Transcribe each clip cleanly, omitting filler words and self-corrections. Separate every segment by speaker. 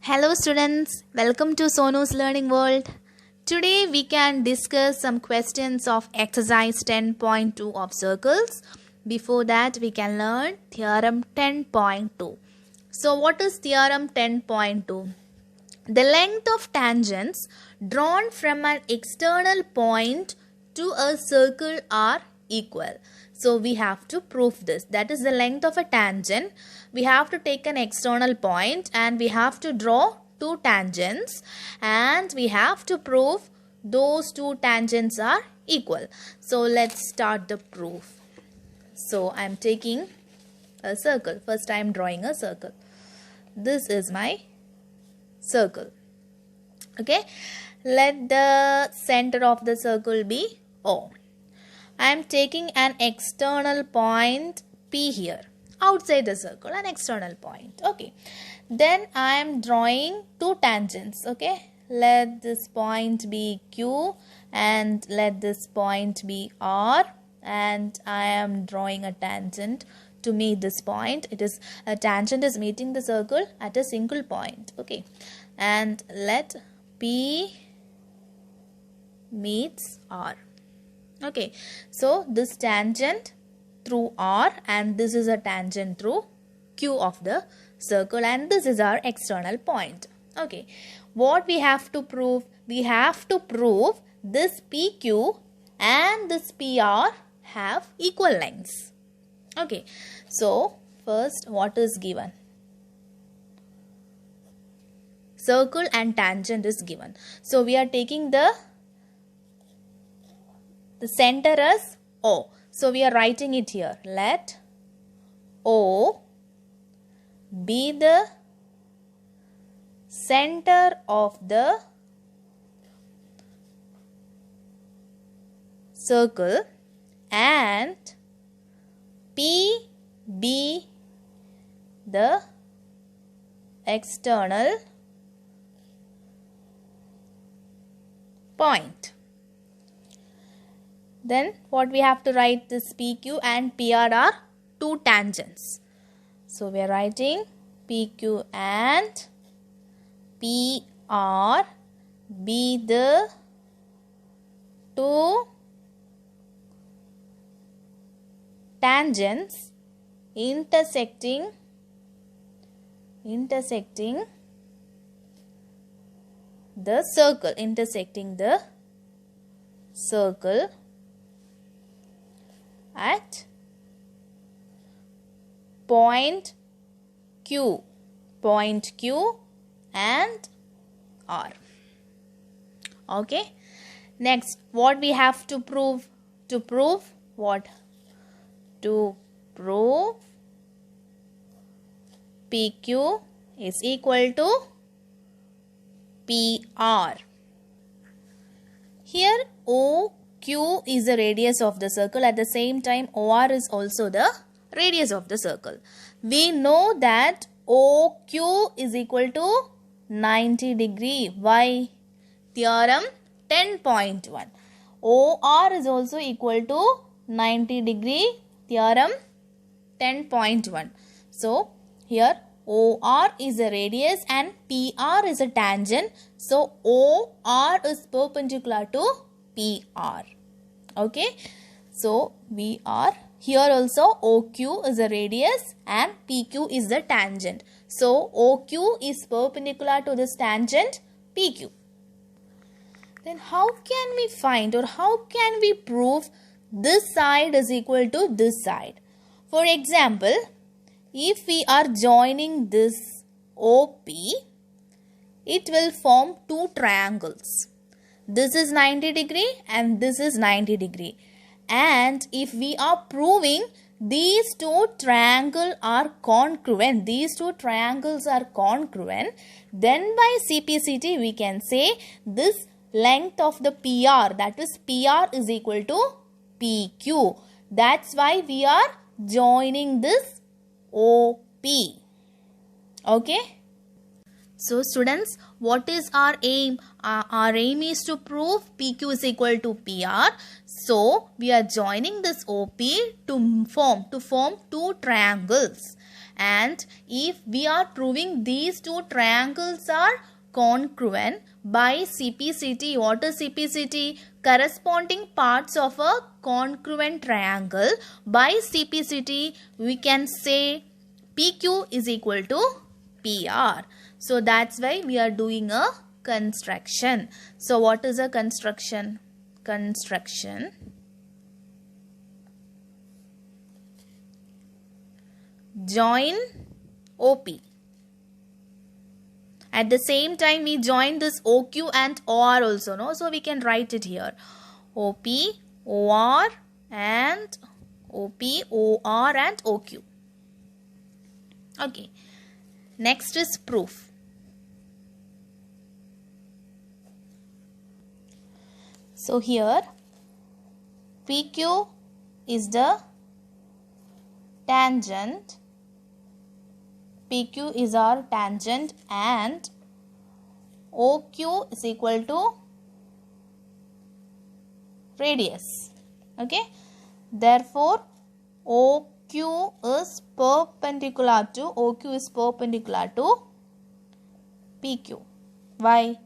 Speaker 1: Hello students, welcome to Sonu's Learning World. Today we can discuss some questions of exercise 10.2 of circles. Before that we can learn theorem 10.2. So what is theorem 10.2? The length of tangents drawn from an external point to a circle are equal. So we have to prove this. That is the length of a tangent. We have to take an external point and we have to draw two tangents and we have to prove those two tangents are equal. So let's start the proof. So I am taking a circle. First I am drawing a circle. This is my circle. Okay. Let the center of the circle be O. I am taking an external point P here. Outside the circle, an external point. Okay. Then I am drawing two tangents. Okay. Let this point be Q and let this point be R. And I am drawing a tangent to meet this point. It is a tangent is meeting the circle at a single point. Okay. And let P meets R. Okay, so this tangent through R and this is a tangent through Q of the circle and this is our external point. Okay, what we have to prove? We have to prove this PQ and this PR have equal lengths. Okay, so first what is given? Circle and tangent is given. So we are taking the center as O. So we are writing it here. Let O be the center of the circle and P be the external point. Then what we have to write, this PQ and PR are two tangents. So we are writing PQ and PR be the two tangents intersecting the circle at point Q and R. Okay. Next, what we have to prove? To prove what? To prove PQ is equal to PR. Here OQ is the radius of the circle. At the same time, OR is also the radius of the circle. We know that OQ is equal to 90 degree. Why? Theorem 10.1. OR is also equal to 90 degree. Theorem 10.1. So, here OR is a radius and PR is a tangent. So, OR is perpendicular to PR. Okay. So, we are here also OQ is a radius and PQ is the tangent. So, OQ is perpendicular to this tangent PQ. Then how can we find or how can we prove this side is equal to this side? For example, if we are joining this OP, it will form two triangles. This is 90 degree and this is 90 degree. And if we are proving these two triangles are congruent, then by CPCT we can say this length of the PR, that is PR is equal to PQ. That's why we are joining this OP. Okay. So students, what is our aim? Our aim is to prove PQ is equal to PR. So we are joining this OP to form two triangles. And if we are proving these two triangles are congruent by CPCT, what is CPCT? Corresponding parts of a congruent triangle. By CPCT, we can say PQ is equal to PR. So that's why we are doing a construction. So what is a construction? Construction. Join OP. At the same time, we join this OQ and OR also, no? So we can write it here. OP, OR and OP, OR and OQ. Okay. Next is proof. So here, PQ is the tangent. PQ is our tangent and OQ is equal to radius. Okay. Therefore, OQ is perpendicular to PQ. Why?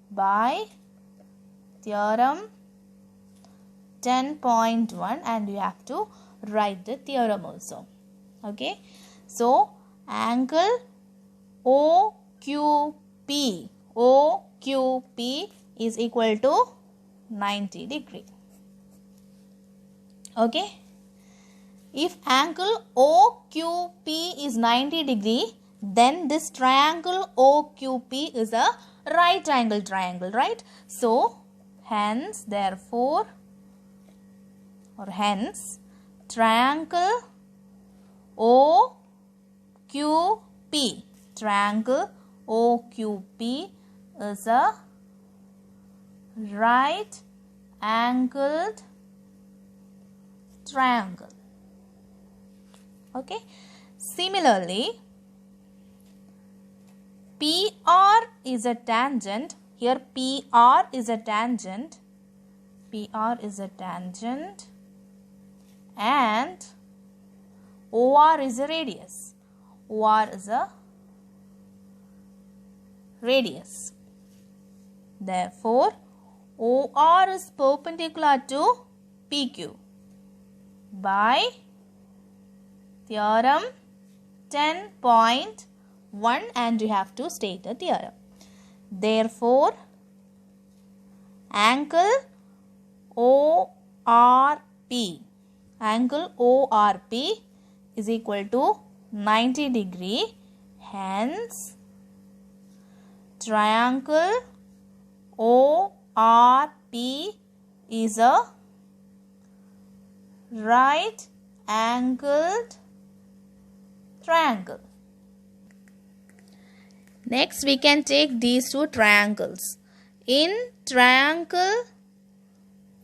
Speaker 1: By theorem 10.1, and you have to write the theorem also. Okay. So, angle OQP is equal to 90 degree. Okay. If angle OQP is 90 degree, then this triangle OQP is a right angle triangle, right? So, hence, therefore, or hence, triangle OQP is a right angled triangle. Okay. Similarly, PR is a tangent. Here PR is a tangent. PR is a tangent and OR is a radius. OR is a radius. Therefore, OR is perpendicular to PQ by theorem 10.1, and you have to state the theorem. Therefore, angle ORP is equal to 90 degree. Hence, triangle ORP is a right angled triangle. Next, we can take these two triangles. In triangle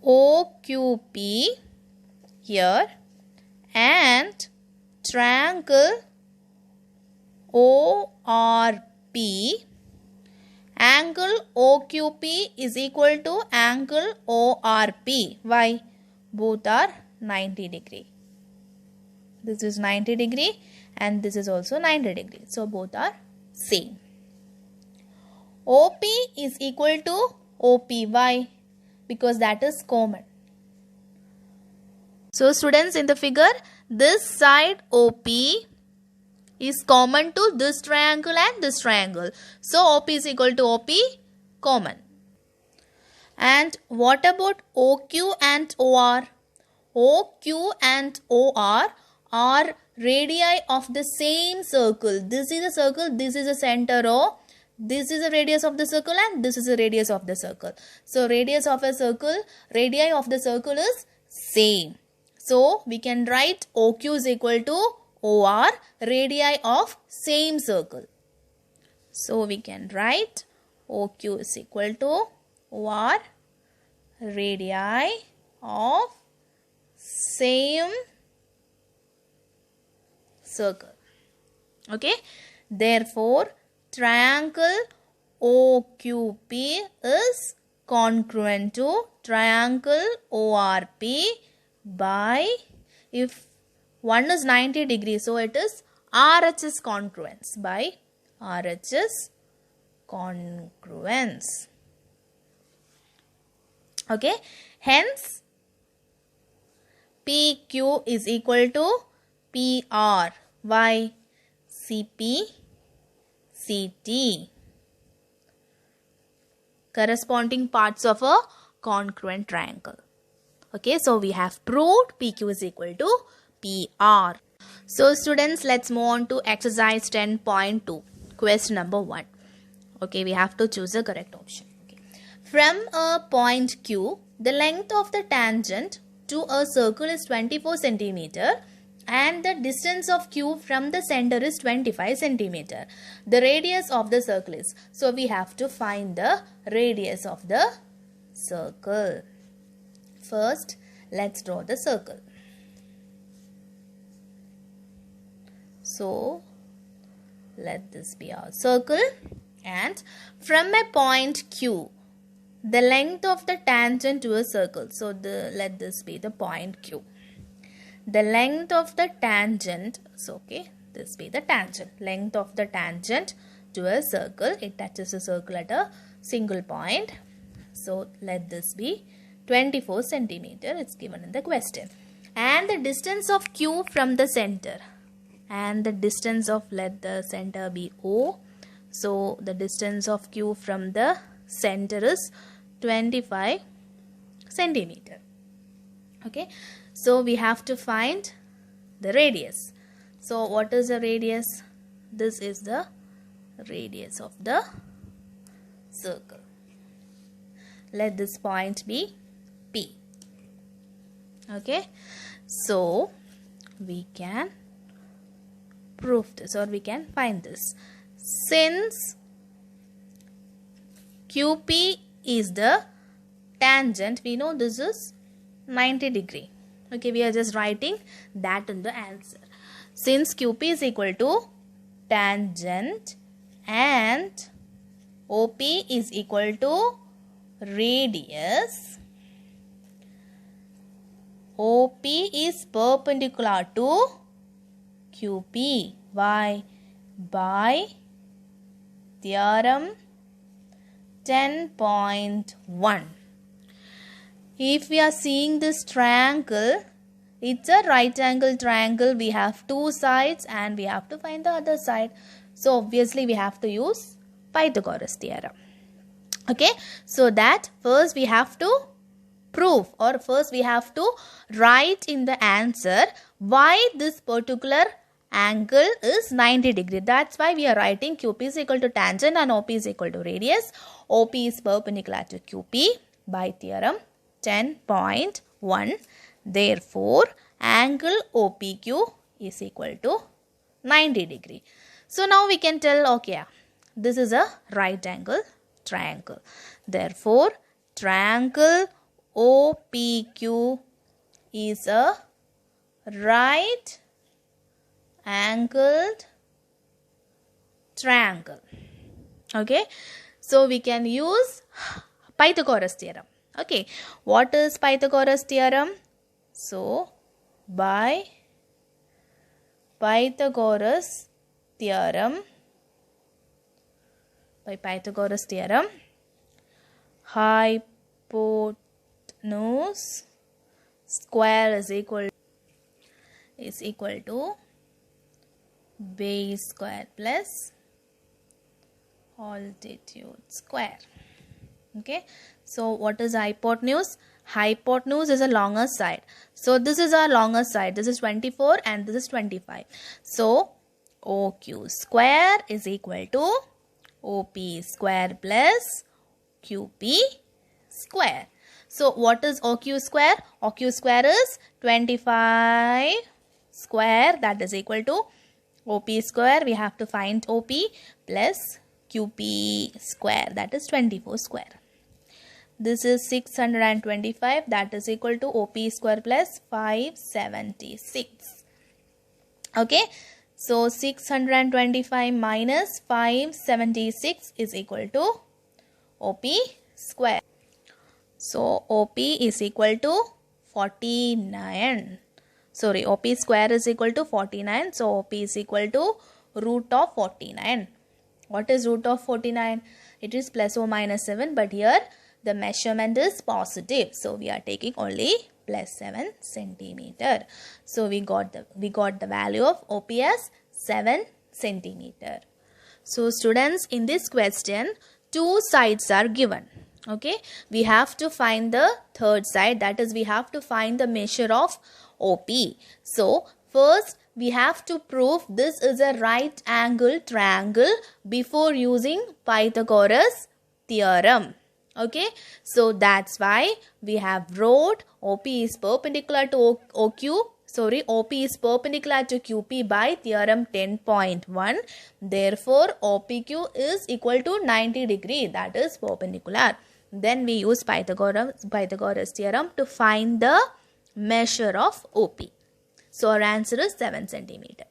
Speaker 1: OQP here and triangle ORP, angle OQP is equal to angle ORP. Why? Both are 90 degree. This is 90 degree and this is also 90 degree. So both are same. OP is equal to OP. Why? Because that is common. So students, in the figure, this side OP is common to this triangle and this triangle. So OP is equal to OP, common. And what about OQ and OR? OQ and OR are radii of the same circle. This is a circle, this is a center O. This is the radius of the circle and this is the radius of the circle. So radius of a circle, radii of the circle is same. So we can write OQ is equal to OR, radii of same circle. So we can write OQ is equal to OR, radii of same circle. Okay. Therefore, triangle OQP is congruent to triangle ORP by, if one is 90 degrees, so it is RHS congruence, by RHS congruence. Okay, hence PQ is equal to PR. Why? CP CT, corresponding parts of a congruent triangle. Okay, so we have proved PQ is equal to PR. So students, let's move on to exercise 10.2, question number 1. Okay, we have to choose a correct option. Okay. From a point Q, the length of the tangent to a circle is 24 centimeter and the distance of Q from the center is 25 centimeter. The radius of the circle is, so we have to find the radius of the circle. First, let's draw the circle. So, let this be our circle, and from a point Q, the length of the tangent to a circle. So, let this be the point Q. The length of the tangent, so okay, this be the tangent. Length of the tangent to a circle. It touches a circle at a single point. So, let this be 24 centimeter. It's given in the question. And the distance of Q from the center. And the distance of, let the center be O. So, the distance of Q from the center is 25 centimeter. Okay. So, we have to find the radius. So, what is the radius? This is the radius of the circle. Let this point be P. Okay. So, we can prove this, or we can find this. Since QP is the tangent, we know this is 90 degree. Okay, we are just writing that in the answer. Since QP is equal to tangent and OP is equal to radius, OP is perpendicular to QP. Why? By theorem 10.1. If we are seeing this triangle, it's a right angle triangle. We have two sides and we have to find the other side. So obviously we have to use Pythagoras theorem. Okay, so that first we have to prove, or first we have to write in the answer why this particular angle is 90 degree. That's why we are writing QP is equal to tangent and OP is equal to radius. OP is perpendicular to QP by theorem 10.1. Therefore, angle OPQ is equal to 90 degree. So now we can tell, okay, this is a right angle triangle. Therefore, triangle OPQ is a right angled triangle. Okay, so we can use Pythagoras theorem. Okay, what is Pythagoras theorem? So, by Pythagoras theorem, hypotenuse square is equal to base square plus altitude square. Okay, so what is hypotenuse? Hypotenuse is a longer side. So this is our longer side. This is 24 and this is 25. So OQ square is equal to OP square plus QP square. So what is OQ square? OQ square is 25 square, that is equal to OP square. We have to find OP plus QP square, that is 24 square. This is 625, that is equal to OP square plus 576. Okay, so 625 minus 576 is equal to OP square. So OP is equal to 49. sorry, OP square is equal to 49. So OP is equal to root of 49. What is root of 49? It is plus or minus 7, but here the measurement is positive. So we are taking only plus 7 centimeter. So we got the value of OP as 7 centimeter. So students, in this question, two sides are given. Okay, we have to find the third side, that is we have to find the measure of OP. So first we have to prove this is a right angle triangle before using Pythagoras theorem. Okay, so that's why we have wrote OP is perpendicular to OP is perpendicular to QP by theorem 10.1. Therefore, OPQ is equal to 90 degree, that is perpendicular. Then we use Pythagoras theorem to find the measure of OP. So our answer is 7 centimeter.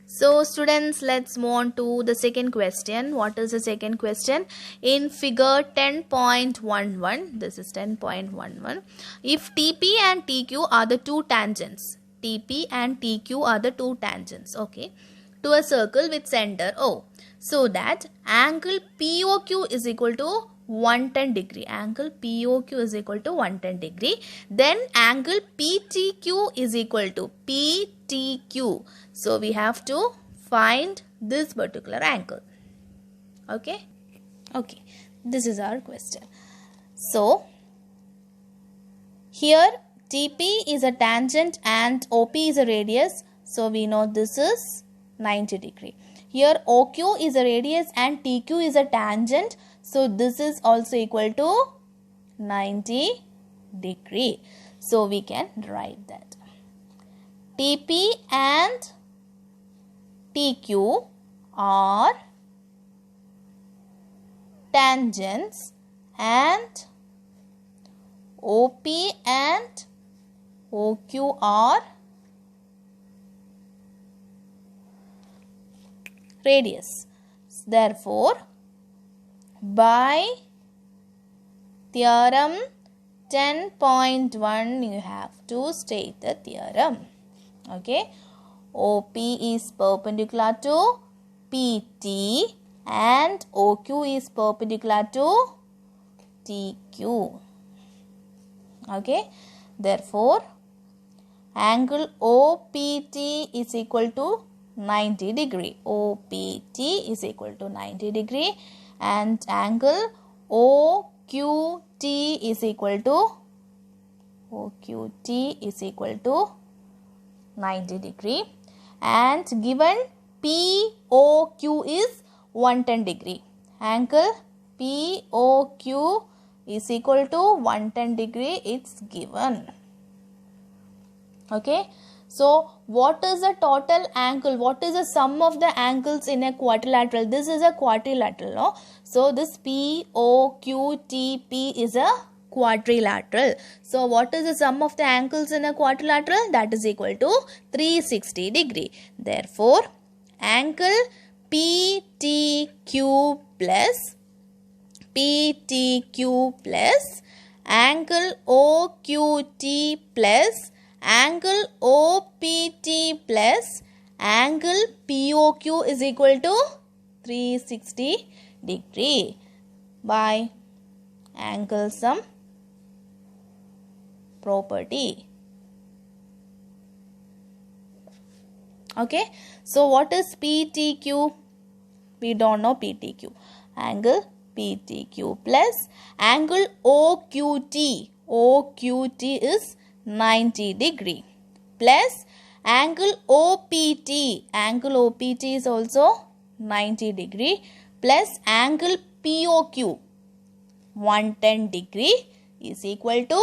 Speaker 1: So students, let's move on to the second question. What is the second question? In figure 10.11, this is 10.11. If TP and TQ are the two tangents, TP and TQ are the two tangents, okay, to a circle with center O, so that angle POQ is equal to 110 degree. Angle POQ is equal to 110 degree. Then angle PTQ is equal to PTQ. So we have to find this particular angle. Okay. Okay. This is our question. So here TP is a tangent and OP is a radius. So we know this is 90 degree. Here OQ is a radius and TQ is a tangent. So this is also equal to 90 degree. So we can write that. TP and TQ are tangents and OP and OQ are radius. Therefore, by theorem 10.1, you have to state the theorem. Okay. OP is perpendicular to PT and OQ is perpendicular to TQ. Okay. Therefore, angle OPT is equal to 90 degree. OPT is equal to 90 degree. And angle OQT is equal to 90 degree. And given POQ is 110 degree. Angle POQ is equal to 110 degree. It's given. Okay. So, what is the total angle? What is the sum of the angles in a quadrilateral? This is a quadrilateral, no? So, this POQTP is a quadrilateral. So, what is the sum of the angles in a quadrilateral? That is equal to 360 degree. Therefore, angle PTQ plus angle OQT plus angle OPT plus angle POQ is equal to 360 degree by angle sum property. Okay. So, what is PTQ? We don't know PTQ. Angle PTQ plus angle OQT. OQT is 90 degree plus angle OPT. Angle OPT is also 90 degree plus angle POQ 110 degree is equal to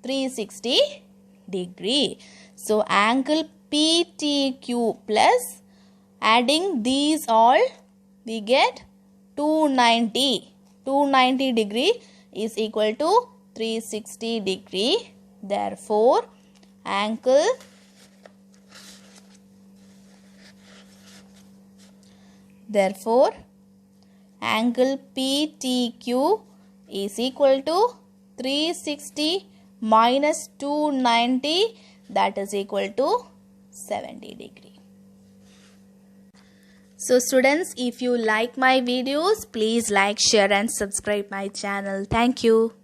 Speaker 1: 360 degree. So, angle PTQ plus adding these all we get 290. 290 degree is equal to 360 degree. Therefore, angle PTQ is equal to 360 minus 290. that is equal to 70 degree. So students, if you like my videos, please like, share and subscribe my channel. Thank you.